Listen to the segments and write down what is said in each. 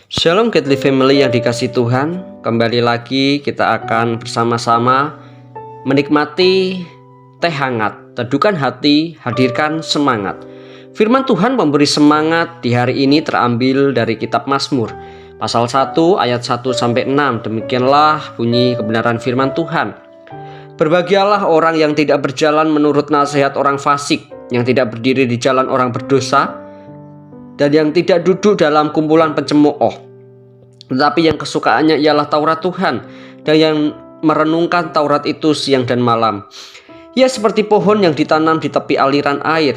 Shalom Godly Family yang dikasihi Tuhan. Kembali lagi kita akan bersama-sama menikmati teh hangat, teduhkan hati, hadirkan semangat. Firman Tuhan memberi semangat di hari ini terambil dari kitab Mazmur pasal 1 ayat 1-6. Demikianlah bunyi kebenaran firman Tuhan. Berbahagialah orang yang tidak berjalan menurut nasihat orang fasik, yang tidak berdiri di jalan orang berdosa, dan yang tidak duduk dalam kumpulan pencemooh, tetapi yang kesukaannya ialah Taurat Tuhan, dan yang merenungkan Taurat itu siang dan malam. Ia seperti pohon yang ditanam di tepi aliran air,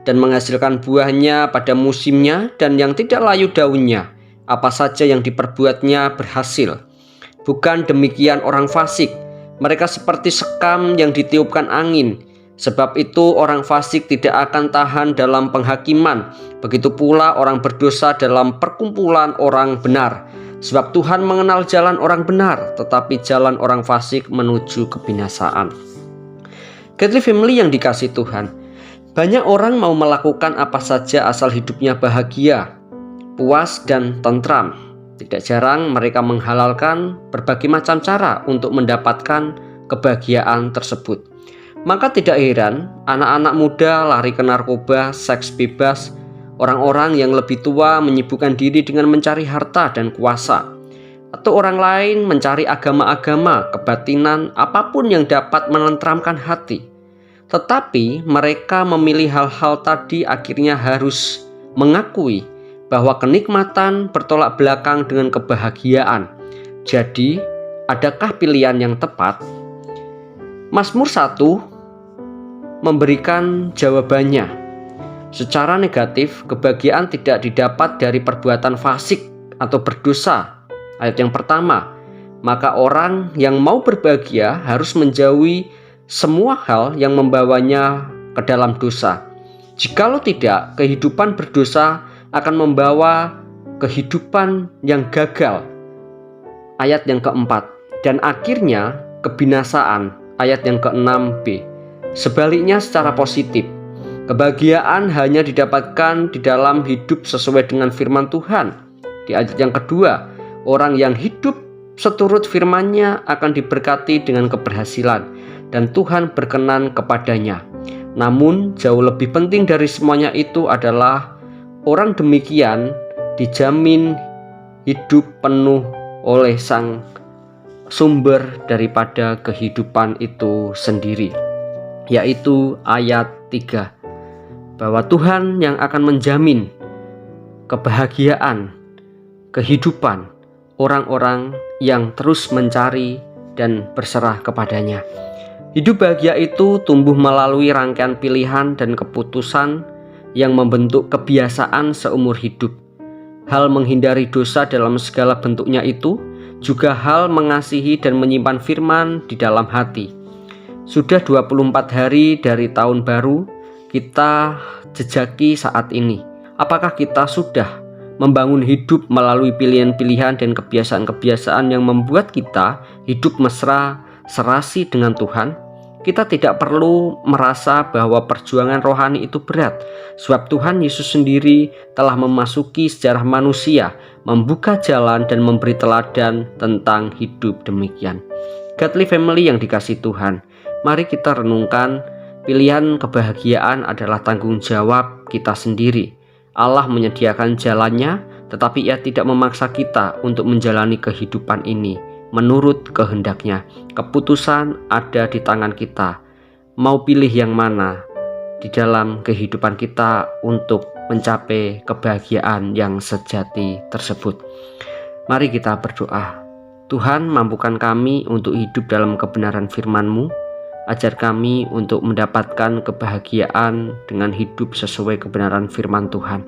dan menghasilkan buahnya pada musimnya, dan yang tidak layu daunnya. Apa saja yang diperbuatnya berhasil. Bukan demikian orang fasik, mereka seperti sekam yang ditiupkan angin. Sebab itu orang fasik tidak akan tahan dalam penghakiman, begitu pula orang berdosa dalam perkumpulan orang benar. Sebab Tuhan mengenal jalan orang benar, tetapi jalan orang fasik menuju kebinasaan. Godly Family yang dikasihi Tuhan, banyak orang mau melakukan apa saja asal hidupnya bahagia, puas dan tentram. Tidak jarang mereka menghalalkan berbagai macam cara untuk mendapatkan kebahagiaan tersebut. Maka tidak heran anak-anak muda lari ke narkoba, seks bebas, orang-orang yang lebih tua menyibukkan diri dengan mencari harta dan kuasa, atau orang lain mencari agama-agama, kebatinan, apapun yang dapat menenteramkan hati. Tetapi mereka memilih hal-hal tadi akhirnya harus mengakui bahwa kenikmatan bertolak belakang dengan kebahagiaan. Jadi, adakah pilihan yang tepat? Mazmur 1 memberikan jawabannya. Secara negatif, kebahagiaan tidak didapat dari perbuatan fasik atau berdosa. Ayat yang pertama, maka orang yang mau berbahagia harus menjauhi semua hal yang membawanya ke dalam dosa. Jikalau tidak, kehidupan berdosa akan membawa kehidupan yang gagal. Ayat yang keempat, dan akhirnya kebinasaan. Ayat yang ke-6b. Sebaliknya secara positif, kebahagiaan hanya didapatkan di dalam hidup sesuai dengan firman Tuhan. Di ayat yang kedua, orang yang hidup seturut firman-Nya akan diberkati dengan keberhasilan, dan Tuhan berkenan kepadanya. Namun jauh lebih penting dari semuanya itu adalah orang demikian dijamin hidup penuh oleh Sang sumber daripada kehidupan itu sendiri, yaitu ayat 3, bahwa Tuhan yang akan menjamin kebahagiaan, kehidupan orang-orang yang terus mencari dan berserah kepadanya. Hidup bahagia itu tumbuh melalui rangkaian pilihan dan keputusan yang membentuk kebiasaan seumur hidup. Hal menghindari dosa dalam segala bentuknya itu juga hal mengasihi dan menyimpan firman di dalam hati. Sudah 24 hari dari tahun baru kita jejaki saat ini. Apakah kita sudah membangun hidup melalui pilihan-pilihan dan kebiasaan-kebiasaan yang membuat kita hidup mesra serasi dengan Tuhan? Kita tidak perlu merasa bahwa perjuangan rohani itu berat, sebab Tuhan Yesus sendiri telah memasuki sejarah manusia, membuka jalan dan memberi teladan tentang hidup demikian. Godly Family yang dikasihi Tuhan, mari kita renungkan, pilihan kebahagiaan adalah tanggung jawab kita sendiri. Allah menyediakan jalannya, tetapi Ia tidak memaksa kita untuk menjalani kehidupan ini menurut kehendak-Nya. Keputusan ada di tangan kita. Mau pilih yang mana di dalam kehidupan kita untuk mencapai kebahagiaan yang sejati tersebut. Mari kita berdoa. Tuhan, mampukan kami untuk hidup dalam kebenaran firman-Mu. Ajar kami untuk mendapatkan kebahagiaan dengan hidup sesuai kebenaran firman Tuhan,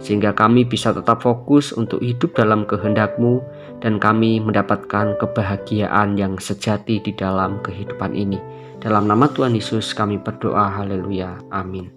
sehingga kami bisa tetap fokus untuk hidup dalam kehendak-Mu, dan kami mendapatkan kebahagiaan yang sejati di dalam kehidupan ini. Dalam nama Tuhan Yesus kami berdoa, haleluya, amin.